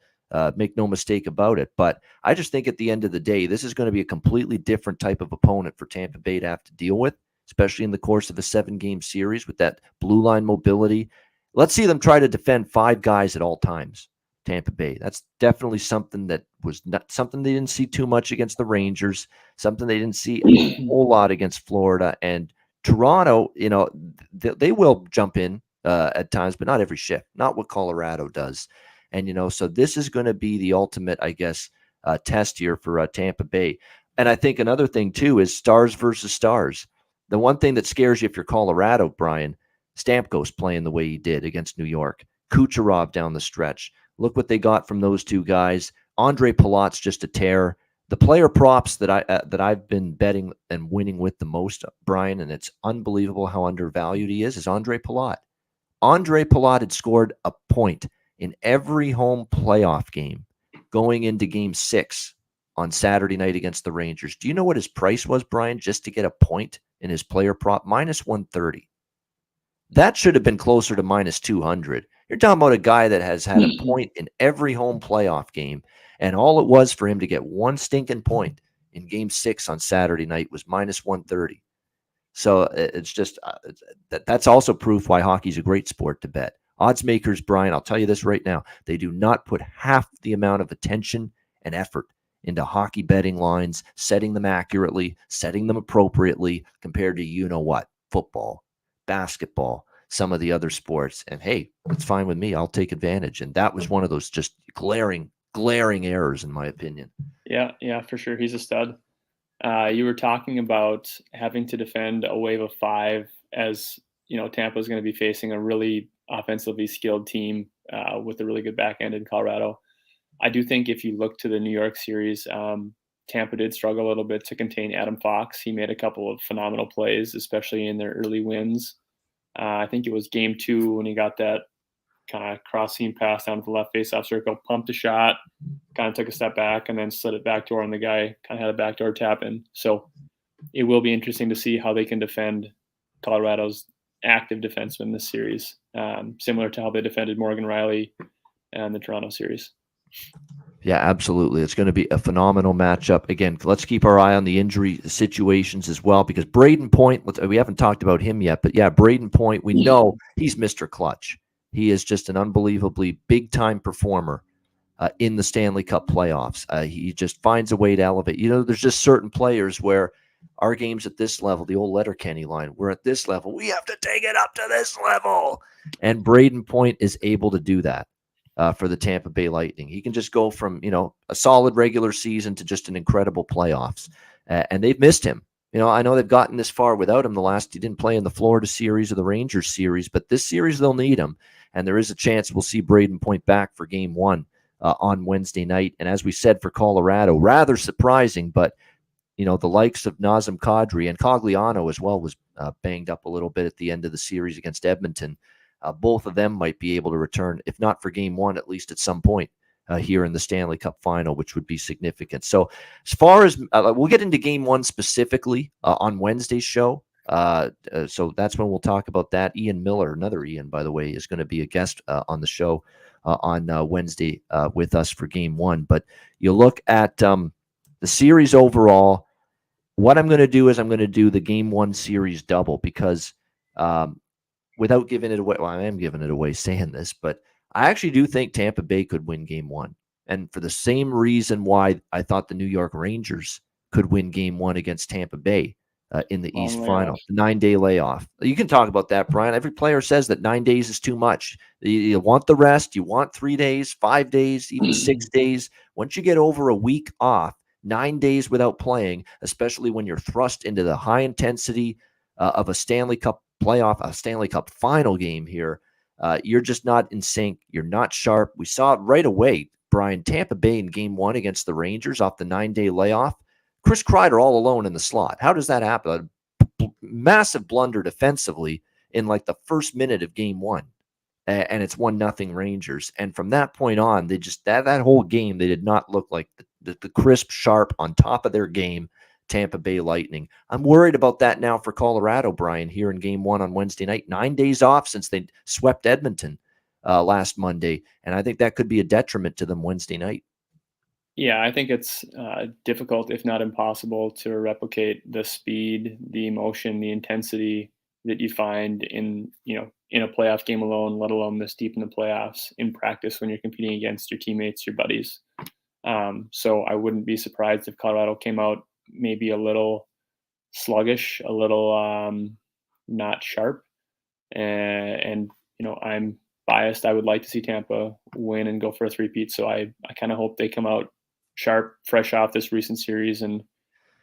Make no mistake about it. But I just think at the end of the day, this is going to be a completely different type of opponent for Tampa Bay to have to deal with, especially in the course of a 7-game series with that blue line mobility. Let's see them try to defend 5 guys at all times. Tampa Bay. That's definitely something that was not something they didn't see too much against the Rangers, something they didn't see a whole lot against Florida. And Toronto, they will jump in at times, but not every shift, not what Colorado does. And, so this is going to be the ultimate, I guess, test here for Tampa Bay. And I think another thing, too, is stars versus stars. The one thing that scares you if you're Colorado, Brian, Stamkos playing the way he did against New York, Kucherov down the stretch. Look what they got from those two guys. Andre Palat's just a tear. The player props that I've been betting and winning with the most, Brian, and it's unbelievable how undervalued he is Andre Palat. Andre Palat had scored a point in every home playoff game going into Game 6 on Saturday night against the Rangers. Do you know what his price was, Brian, just to get a point in his player prop? Minus 130. That should have been closer to minus 200. You're talking about a guy that has had a point in every home playoff game, and all it was for him to get one stinking point in Game 6 on Saturday night was minus 130. So it's just that's also proof why hockey's a great sport to bet. Odds makers, Brian, I'll tell you this right now, they do not put half the amount of attention and effort into hockey betting lines, setting them accurately, setting them appropriately compared to football, basketball, some of the other sports. And hey, it's fine with me. I'll take advantage. And that was one of those just glaring errors, in my opinion.
Yeah, for sure. He's a stud. You were talking about having to defend a wave of 5 as, Tampa is going to be facing a really offensively skilled team with a really good back end in Colorado. I do think if you look to the New York series, Tampa did struggle a little bit to contain Adam Fox. He made a couple of phenomenal plays, especially in their early wins. I think it was Game 2 when he got that kind of cross-seam pass down to the left face-off circle, pumped a shot, kind of took a step back, and then slid it backdoor, and the guy kind of had a backdoor tap in. So it will be interesting to see how they can defend Colorado's active defenseman this series, similar to how they defended Morgan Rielly in the Toronto series.
Yeah, absolutely. It's going to be a phenomenal matchup. Again, let's keep our eye on the injury situations as well, because Braden Point, we haven't talked about him yet, but yeah, Braden Point, we know he's Mr. Clutch. He is just an unbelievably big-time performer in the Stanley Cup playoffs. He just finds a way to elevate. There's just certain players where our games at this level, the old Letterkenny line, we're at this level. We have to take it up to this level. And Braden Point is able to do that. For the Tampa Bay Lightning. He can just go from, a solid regular season to just an incredible playoffs. And they've missed him. I know they've gotten this far without him. He didn't play in the Florida series or the Rangers series, but this series they'll need him. And there is a chance we'll see Braden Point back for Game 1 on Wednesday night. And as we said for Colorado, rather surprising, but, the likes of Nazem Kadri and Cogliano as well was banged up a little bit at the end of the series against Edmonton. Both of them might be able to return, if not for Game 1, at least at some point here in the Stanley Cup Final, which would be significant. So as far as we'll get into Game 1 specifically on Wednesday's show. So that's when we'll talk about that. Ian Miller, another Ian, by the way, is going to be a guest on the show on Wednesday with us for Game 1. But you look at the series overall. What I'm going to do is I'm going to do the Game 1 series double because without giving it away, well, I am giving it away saying this, but I actually do think Tampa Bay could win Game 1. And for the same reason why I thought the New York Rangers could win Game 1 against Tampa Bay in the East
Long
Final,
layoff.
9-day layoff. You can talk about that, Brian. Every player says that 9 days is too much. You want the rest. You want 3 days, 5 days, even 6 days. Once you get over a week off, 9 days without playing, especially when you're thrust into the high intensity of a Stanley Cup playoff, a Stanley Cup final game here, you're just not in sync. You're not sharp. We saw it right away, Brian. Tampa Bay in game 1 against the Rangers off the 9-day layoff. Chris Kreider all alone in the slot. How does that happen? A massive blunder defensively in like the first minute of game 1. And it's 1-0 Rangers. And from that point on, they just that whole game, they did not look like the crisp, sharp, on top of their game Tampa Bay Lightning. I'm worried about that now for Colorado, Brian, here in game 1 on Wednesday night. 9 days off since they swept Edmonton last Monday. And I think that could be a detriment to them Wednesday night.
Yeah, I think it's difficult, if not impossible, to replicate the speed, the emotion, the intensity that you find in a playoff game alone, let alone this deep in the playoffs in practice when you're competing against your teammates, your buddies. So I wouldn't be surprised if Colorado came out maybe a little sluggish, a little not sharp, and I'm biased. I would like to see Tampa win and go for a three-peat. So I kind of hope they come out sharp, fresh off this recent series, and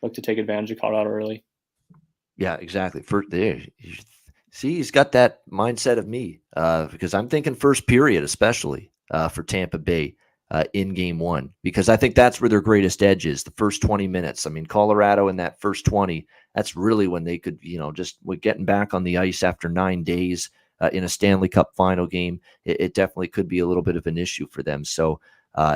look to take advantage of Colorado early.
Yeah, exactly. See, he's got that mindset of me because I'm thinking first period, especially for Tampa Bay in game 1, because I think that's where their greatest edge is, the first 20 minutes. I mean, Colorado in that first 20, that's really when they could, just with getting back on the ice after 9 days in a Stanley Cup final game, it definitely could be a little bit of an issue for them. So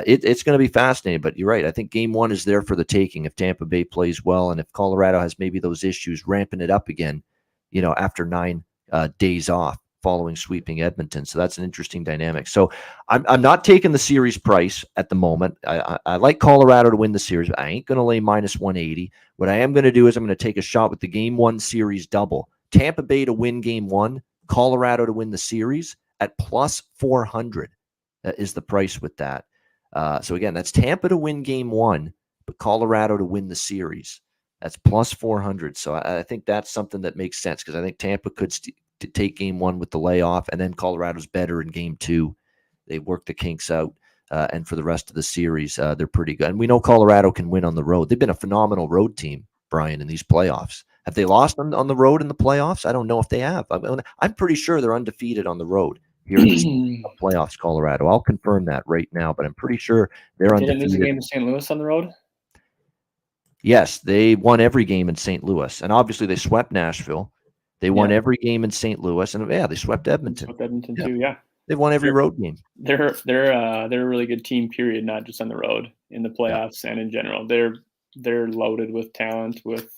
it's going to be fascinating, but you're right. I think game 1 is there for the taking if Tampa Bay plays well, and if Colorado has maybe those issues ramping it up again, after 9 days off following sweeping Edmonton. So that's an interesting dynamic. So I'm not taking the series price at the moment. I like Colorado to win the series, but I ain't going to lay minus 180. What I am going to do is I'm going to take a shot with the game 1 series double. Tampa Bay to win game 1, Colorado to win the series at plus 400 is the price with that. So again, that's Tampa to win game 1, but Colorado to win the series. That's plus 400. So I think that's something that makes sense because I think Tampa could take game 1 with the layoff, and then Colorado's better in game 2. They work the kinks out, and for the rest of the series, they're pretty good. And we know Colorado can win on the road. They've been a phenomenal road team, Brian, in these playoffs. Have they lost on the road in the playoffs? I don't know if they have. I'm pretty sure they're undefeated on the road here in the playoffs, Colorado. I'll confirm that right now, but I'm pretty sure they're undefeated.
Didn't lose a game in St. Louis on the road?
Yes, they won every game in St. Couis, and obviously they swept Nashville. They won every game in St. Louis, and they swept Edmonton.
Swept Edmonton too, yeah.
They've won every road game.
They're a really good team, period, not just on the road, in the playoffs and in general. They're loaded with talent, with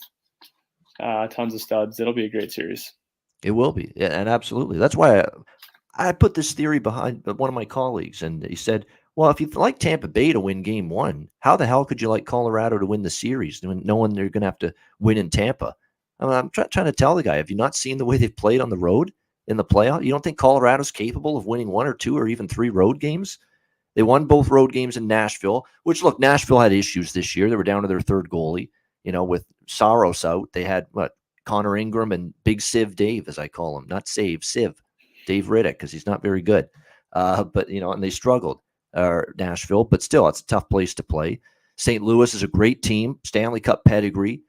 tons of studs. It'll be a great series.
It will be, and absolutely. That's why I put this theory behind one of my colleagues, and he said, well, if you like Tampa Bay to win game 1, how the hell could you like Colorado to win the series, knowing they're going to have to win in Tampa? I'm trying to tell the guy, have you not seen the way they've played on the road in the playoff? You don't think Colorado's capable of winning 1 or 2 or even 3 road games? They won both road games in Nashville, which, look, Nashville had issues this year. They were down to their third goalie, with Saros out. They had, Connor Ingram and Big Civ Dave, as I call him. Not Save, Civ. Dave Riddick, because he's not very good. But, and they struggled, Nashville. But still, it's a tough place to play. St. Louis is a great team, Stanley Cup pedigree.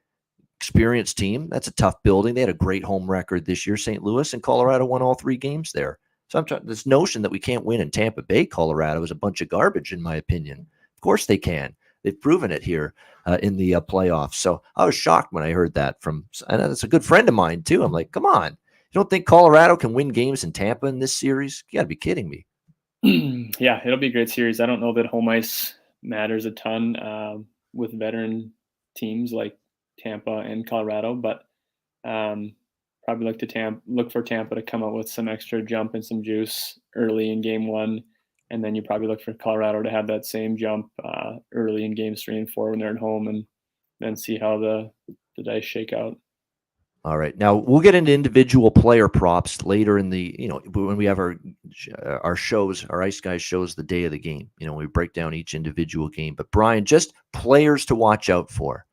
Experienced team. That's a tough building. They had a great home record this year, St. Louis, and Colorado won all 3 games there. So this notion that we can't win in Tampa Bay, Colorado, is a bunch of garbage, in my opinion. Of course they can. They've proven it here in the playoffs. So I was shocked when I heard that and it's a good friend of mine too. I'm like, come on. You don't think Colorado can win games in Tampa in this series? You got to be kidding me.
Yeah, it'll be a great series. I don't know that home ice matters a ton with veteran teams like Tampa and Colorado, but probably look for Tampa to come out with some extra jump and some juice early in game 1, and then you probably look for Colorado to have that same jump early in games 3 and 4 when they're at home, and then see how the dice shake out.
All right, now we'll get into individual player props later in the when we have our shows, our Ice Guys shows the day of the game. We break down each individual game, but Brian, just players to watch out for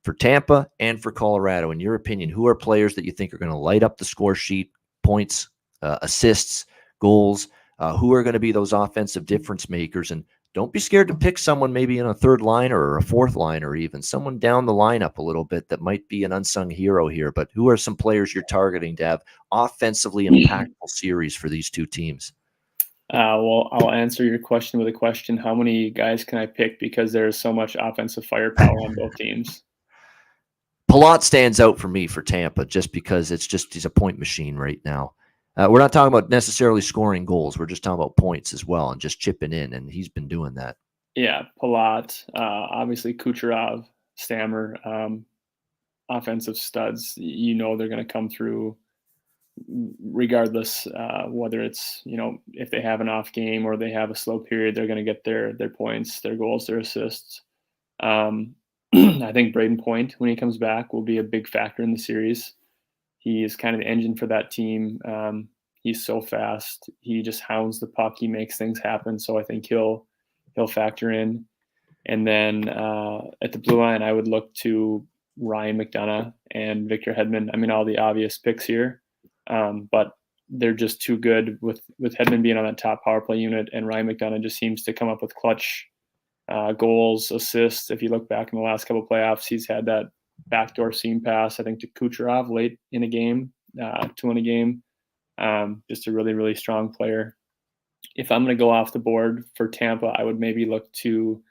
for Tampa and for Colorado. In your opinion, who are players that you think are going to light up the score sheet, points, assists, goals? Who are going to be those offensive difference makers? And don't be scared to pick someone maybe in a third liner or a fourth liner, or even someone down the lineup a little bit that might be an unsung hero here. But who are some players you're targeting to have offensively impactful series for these two teams?
Well, I'll answer your question with a question. How many guys can I pick? Because there's so much offensive firepower on both teams.
Palat stands out for me for Tampa just because he's a point machine right now. We're not talking about necessarily scoring goals. We're just talking about points as well and just chipping in, and he's been doing that.
Yeah, Palat, obviously Kucherov, Stammer, offensive studs. You know they're going to come through regardless, whether it's, if they have an off game or they have a slow period, they're going to get their points, their goals, their assists. I think Braden Point, when he comes back, will be a big factor in the series. He is kind of the engine for that team. He's so fast. He just hounds the puck. He makes things happen. So I think he'll factor in. And then at the blue line, I would look to Ryan McDonagh and Victor Hedman. I mean, all the obvious picks here, but they're just too good with Hedman being on that top power play unit, and Ryan McDonagh just seems to come up with clutch goals, assists. If you look back in the last couple of playoffs, he's had that backdoor seam pass, I think, to Kucherov late in a game to win a game. Just a really, really strong player. If I'm going to go off the board for Tampa, I would maybe look to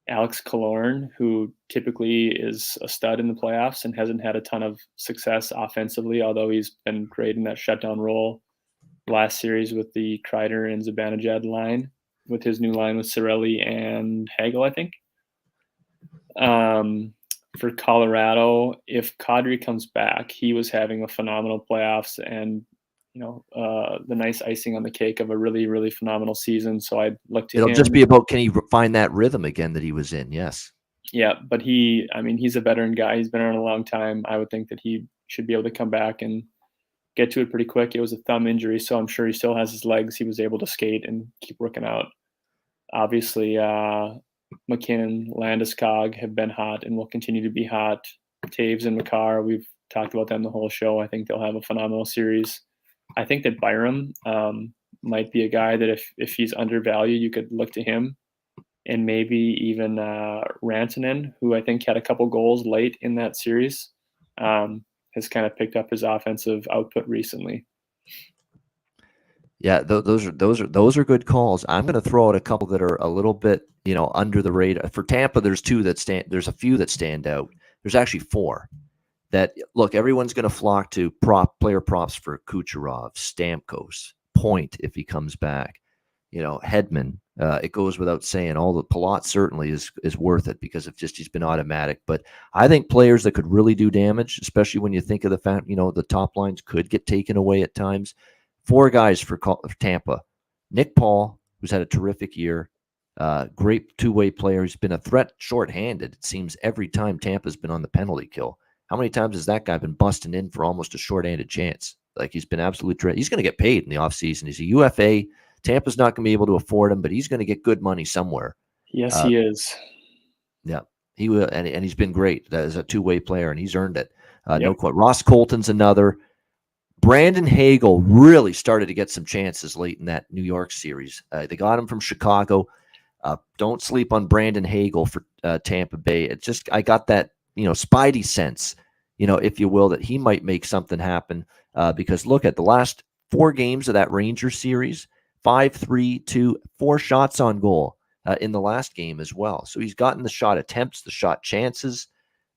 Alex Killorn, who typically is a stud in the playoffs and hasn't had a ton of success offensively, although he's been great in that shutdown role last series with the Kreider and Zibanejad line, with his new line with Cirelli and Hagel, I think. For Colorado, if Kadri comes back, he was having a phenomenal playoffs and, the nice icing on the cake of a really, really phenomenal season. So I'd look to him.
It'll just be about, can he find that rhythm again that he was in? Yes.
Yeah, but he's a veteran guy. He's been around a long time. I would think that he should be able to come back and get to it pretty quick. It was a thumb injury, so I'm sure he still has his legs. He was able to skate and keep working out. Obviously, McKinnon, Landeskog have been hot and will continue to be hot. Taves and Makar, we've talked about them the whole show. I think they'll have a phenomenal series. I think that Byram might be a guy that if he's undervalued, you could look to him. And maybe even Rantanen, who I think had a couple goals late in that series, has kind of picked up his offensive output recently.
Yeah, those are good calls. I'm going to throw out a couple that are a little bit, under the radar. For Tampa, there's a few that stand out. There's actually four that, look, everyone's going to flock to player props for Kucherov, Stamkos, Point if he comes back, Hedman. It goes without saying. All the Palat certainly is worth it because of just he's been automatic. But I think players that could really do damage, especially when you think of the fact, the top lines could get taken away at times. Four guys for Tampa. Nick Paul, who's had a terrific year, great two-way player. He's been a threat shorthanded, it seems, every time Tampa's been on the penalty kill. How many times has that guy been busting in for almost a shorthanded chance? Like, he's been absolutely he's going to get paid in the offseason. He's a UFA. Tampa's not going to be able to afford him, but he's going to get good money somewhere.
Yes, he is.
Yeah, he will, and he's been great as a two-way player, and he's earned it. No question. Ross Colton's another. Brandon Hagel really started to get some chances late in that New York series. They got him from Chicago. Don't sleep on Brandon Hagel for Tampa Bay. I got that, spidey sense, if you will, that he might make something happen. Because look at the last 4 games of that Rangers series, 5-3-2, 4 shots on goal in the last game as well. So he's gotten the shot attempts, the shot chances.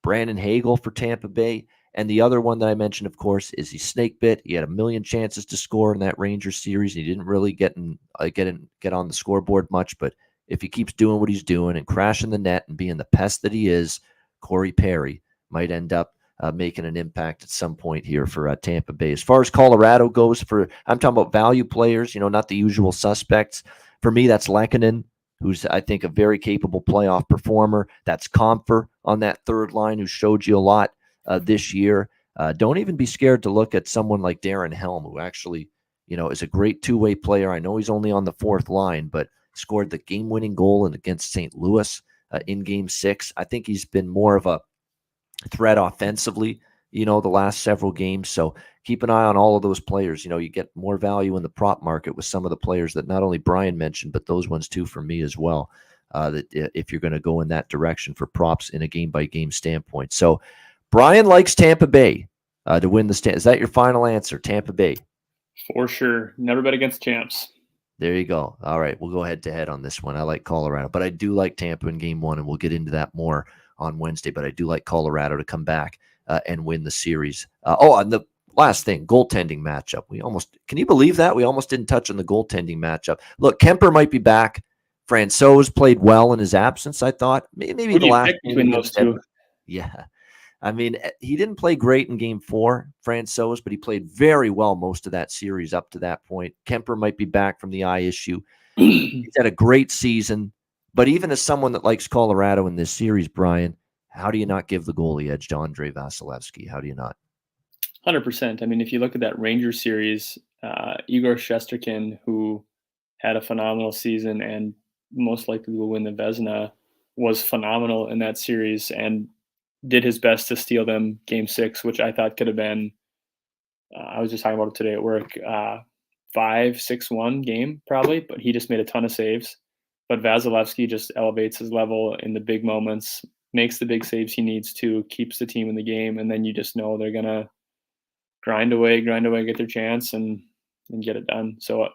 Brandon Hagel for Tampa Bay. And the other one that I mentioned, of course, is he snake bit. He had a million chances to score in that Rangers series. He didn't really get on the scoreboard much, but if he keeps doing what he's doing and crashing the net and being the pest that he is, Corey Perry might end up making an impact at some point here for Tampa Bay. As far as Colorado goes, I'm talking about value players, not the usual suspects. For me, that's Lehkonen, who's, I think, a very capable playoff performer. That's Comfer on that third line, who showed you a lot this year. Don't even be scared to look at someone like Darren Helm, who actually, is a great two-way player. I know he's only on the 4th line, but scored the game-winning goal against St. Louis in Game 6. I think he's been more of a threat offensively, the last several games. So keep an eye on all of those players. You get more value in the prop market with some of the players that not only Brian mentioned, but those ones too for me as well. That if you're going to go in that direction for props in a game-by-game standpoint. So Brian likes Tampa Bay to win the stand. Is that your final answer, Tampa Bay?
For sure. Never bet against champs.
There you go. All right, we'll go head-to-head on this one. I like Colorado, but I do like Tampa in game one, and we'll get into that more on Wednesday. But I do like Colorado to come back and win the series. And the last thing, goaltending matchup. Can you believe that? We almost didn't touch on the goaltending matchup. Look, Kemper might be back. Francouz played well in his absence, I thought. Maybe the last game
between those two.
Yeah. I mean, he didn't play great in game 4, Francouz, but he played very well most of that series up to that point. Kemper might be back from the eye issue. He's had a great season. But even as someone that likes Colorado in this series, Brian, how do you not give the goalie edge to Andrei Vasilevskiy? How do you not?
100%. I mean, if you look at that Rangers series, Igor Shesterkin, who had a phenomenal season and most likely will win the Vezina, was phenomenal in that series and did his best to steal them game 6, which I thought could have been, I was just talking about it today at work, 5-6-1 game probably, but he just made a ton of saves. But Vasilevskiy just elevates his level in the big moments, makes the big saves he needs to, keeps the team in the game, and then you just know they're going to grind away, get their chance, and get it done. So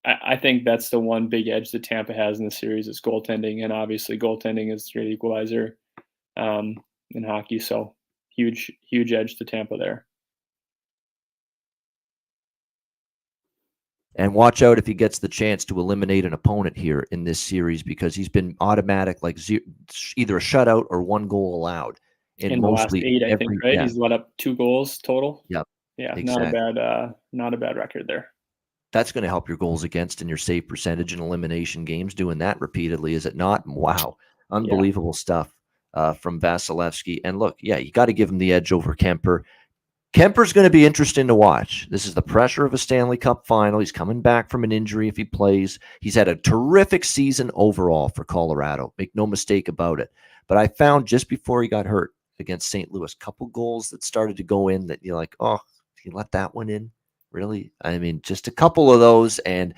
I think that's the one big edge that Tampa has in the series is goaltending, and obviously goaltending is the great equalizer in hockey. So huge edge to Tampa there.
And watch out if he gets the chance to eliminate an opponent here in this series, because he's been automatic, like either a shutout or 1 goal allowed
in the last 8, I think, right? Yeah. He's let up 2 goals total.
Yep.
Yeah, exactly. Not a bad record there.
That's going to help your goals against and your save percentage in elimination games, doing that repeatedly, is it not? Wow. Unbelievable stuff from Vasilevskiy. And look, you got to give him the edge over Kemper. Kemper's going to be interesting to watch. This is the pressure of a Stanley Cup final. He's coming back from an injury if he plays. He's had a terrific season overall for Colorado. Make no mistake about it. But I found just before he got hurt against St. Louis, a couple goals that started to go in that you're like, oh, he let that one in? Really? I mean, just a couple of those, and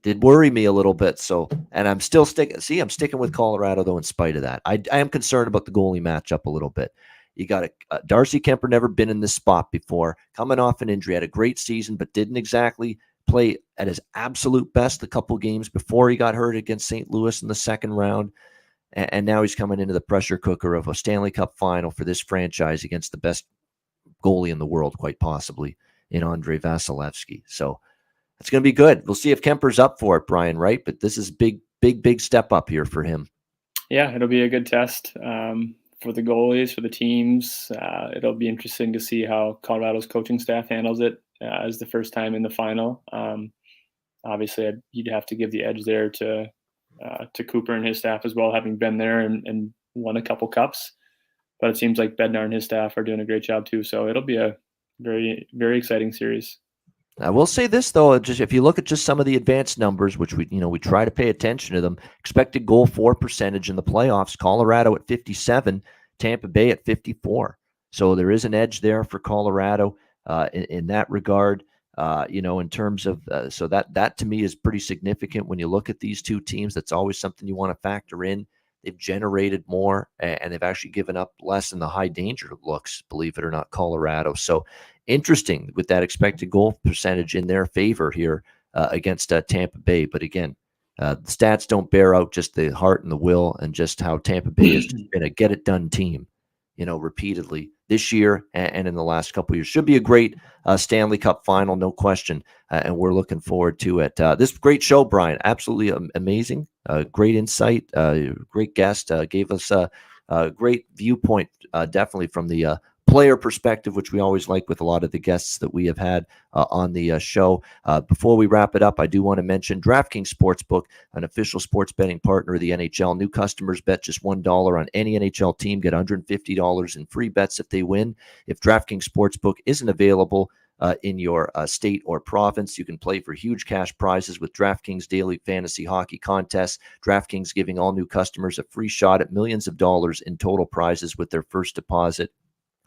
did worry me a little bit. So, and I'm still sticking. See, I'm sticking with Colorado, though, in spite of that. I am concerned about the goalie matchup a little bit. You got Darcy Kemper, never been in this spot before, coming off an injury, had a great season, but didn't exactly play at his absolute best a couple games before he got hurt against St. Louis in the second round. And now he's coming into the pressure cooker of a Stanley Cup final for this franchise against the best goalie in the world, quite possibly, in Andrei Vasilevskiy. So it's going to be good. We'll see if Kemper's up for it, Brian, right? But this is big step up here for him.
Yeah, it'll be a good test for the goalies, for the teams. It'll be interesting to see how Colorado's coaching staff handles it as the first time in the final. Obviously, you'd have to give the edge there to Cooper and his staff as well, having been there and won a couple cups. But it seems like Bednar and his staff are doing a great job too. So it'll be a very, very exciting series.
I will say this, though, just if you look at just some of the advanced numbers, which we try to pay attention to them, expected goal for percentage in the playoffs, Colorado at 57, Tampa Bay at 54. So there is an edge there for Colorado in that regard. In terms of so that to me is pretty significant when you look at these two teams. That's always something you want to factor in. They've generated more, and they've actually given up less in the high danger looks, believe it or not, Colorado. So interesting with that expected goal percentage in their favor here against Tampa Bay. But again, the stats don't bear out just the heart and the will and just how Tampa Bay has been a get-it-done team, repeatedly this year and in the last couple of years. Should be a great Stanley Cup final, no question, and we're looking forward to it. This great show, Brian, absolutely amazing. Great insight, great guest, gave us a great viewpoint, definitely from the player perspective, which we always like with a lot of the guests that we have had on the show. Before we wrap it up, I do want to mention DraftKings Sportsbook, an official sports betting partner of the NHL. New customers bet just $1 on any NHL team, get $150 in free bets if they win. If DraftKings Sportsbook isn't available in your state or province. You can play for huge cash prizes with DraftKings Daily Fantasy Hockey Contests. DraftKings giving all new customers a free shot at millions of dollars in total prizes with their first deposit.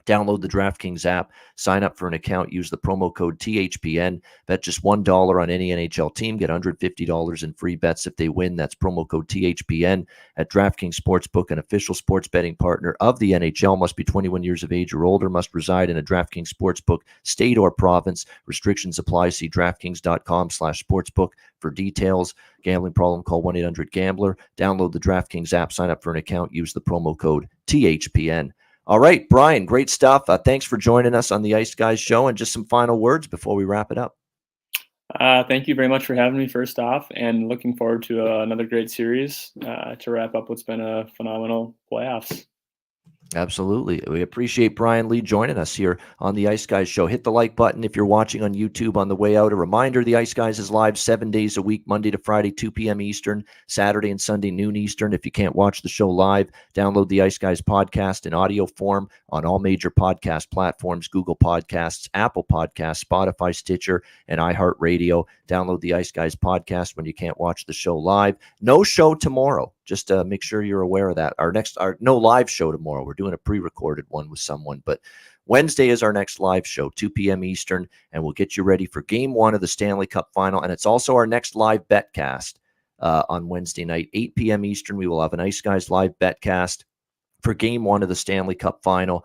Download the DraftKings app, sign up for an account, use the promo code THPN, bet just $1 on any NHL team, get $150 in free bets if they win. That's promo code THPN at DraftKings Sportsbook, an official sports betting partner of the NHL. Must be 21 years of age or older, must reside in a DraftKings Sportsbook state or province. Restrictions apply. See DraftKings.com/sportsbook for details. Gambling problem, call 1-800-GAMBLER. Download the DraftKings app, sign up for an account, use the promo code THPN. All right, Brian, great stuff. Thanks for joining us on the Ice Guys show, and just some final words before we wrap it up.
Thank you very much for having me, first off, and looking forward to another great series to wrap up what's been a phenomenal playoffs.
Absolutely. We appreciate Brian Lee joining us here on the Ice Guys show. Hit the like button if you're watching on YouTube on the way out. A reminder, the Ice Guys is live 7 days a week, Monday to Friday, 2 p.m. Eastern, Saturday and Sunday, noon Eastern. If you can't watch the show live, download the Ice Guys podcast in audio form on all major podcast platforms, Google Podcasts, Apple Podcasts, Spotify, Stitcher, and iHeartRadio. Download the Ice Guys podcast when you can't watch the show live. No show tomorrow. Just make sure you're aware of that. Our no live show tomorrow. We're doing a pre-recorded one with someone, but Wednesday is our next live show, 2 p.m. Eastern, and we'll get you ready for Game 1 of the Stanley Cup Final. And it's also our next live betcast on Wednesday night, 8 p.m. Eastern. We will have an Ice Guys live betcast for Game 1 of the Stanley Cup Final.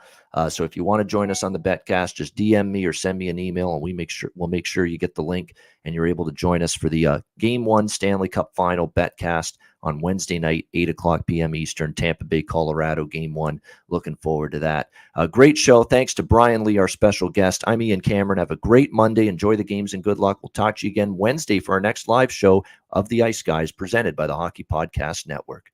So if you want to join us on the betcast, just DM me or send me an email, and we'll make sure you get the link and you're able to join us for the Game 1 Stanley Cup Final betcast on Wednesday night, 8 o'clock p.m. Eastern, Tampa Bay, Colorado, Game 1. Looking forward to that. Great show. Thanks to Brian Lee, our special guest. I'm Ian Cameron. Have a great Monday. Enjoy the games and good luck. We'll talk to you again Wednesday for our next live show of the Ice Guys, presented by the Hockey Podcast Network.